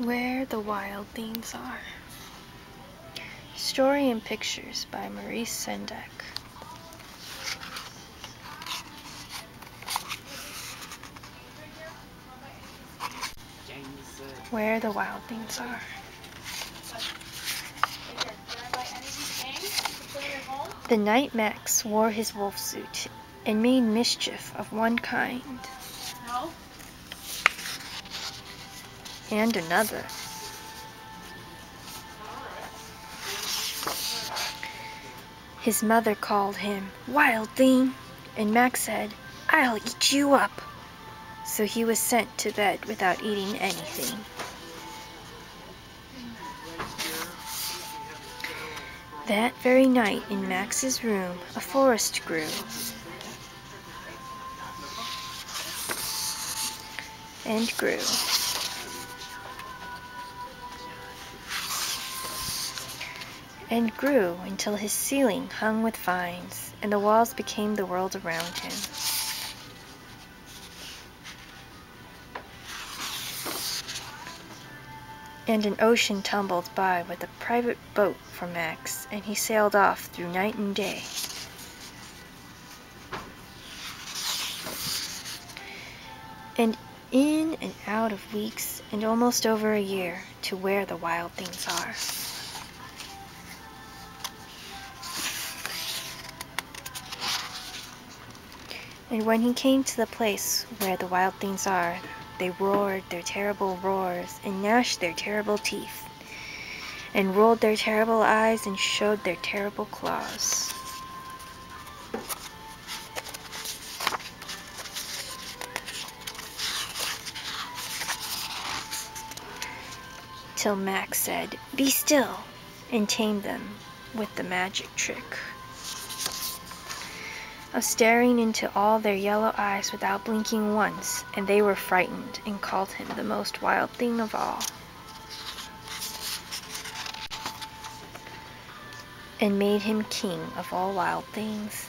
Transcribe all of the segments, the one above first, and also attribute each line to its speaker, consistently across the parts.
Speaker 1: Where the Wild Things Are. Story and pictures by Maurice Sendak. Where the Wild Things Are. The night Max wore his wolf suit and made mischief of one kind and another. His mother called him "Wild Thing," and Max said, "I'll eat you up." So he was sent to bed without eating anything. That very night in Max's room, a forest grew. And grew. And grew until his ceiling hung with vines, and the walls became the world around him. And an ocean tumbled by with a private boat for Max, and he sailed off through night and day. And in and out of weeks, and almost over a year, to where the wild things are. And when he came to the place where the wild things are, they roared their terrible roars, and gnashed their terrible teeth, and rolled their terrible eyes, and showed their terrible claws. Till Max said, "Be still," and tamed them with the magic trick of staring into all their yellow eyes without blinking once, and they were frightened, and called him the most wild thing of all, and made him king of all wild things.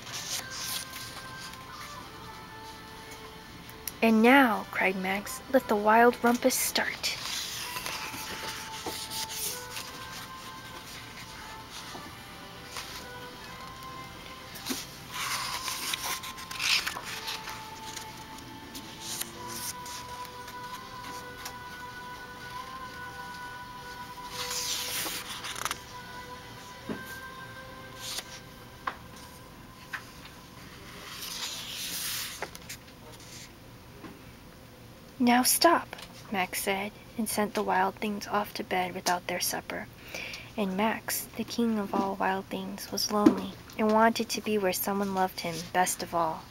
Speaker 1: "And now," cried Max, "let the wild rumpus start." "Now stop," Max said, and sent the wild things off to bed without their supper. And Max, the king of all wild things, was lonely, and wanted to be where someone loved him best of all.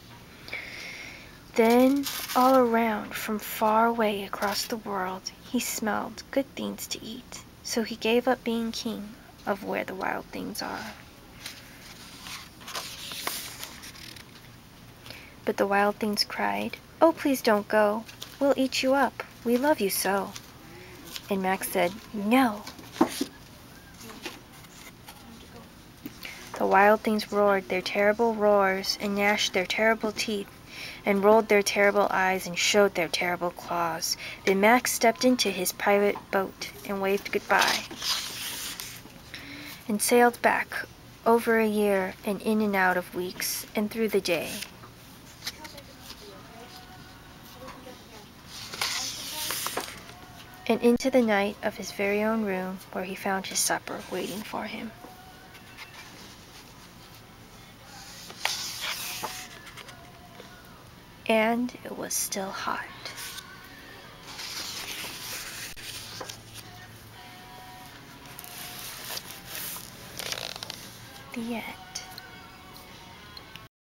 Speaker 1: Then, all around, from far away across the world, he smelled good things to eat, so he gave up being king of where the wild things are. But the wild things cried, "Oh, please don't go. We'll eat you up. We love you so." And Max said, "No." The wild things roared their terrible roars, and gnashed their terrible teeth, and rolled their terrible eyes, and showed their terrible claws. Then Max stepped into his private boat, and waved goodbye, and sailed back over a year, and in and out of weeks, and through the day. And into the night of his very own room, where he found his supper waiting for him. And it was still hot. The end.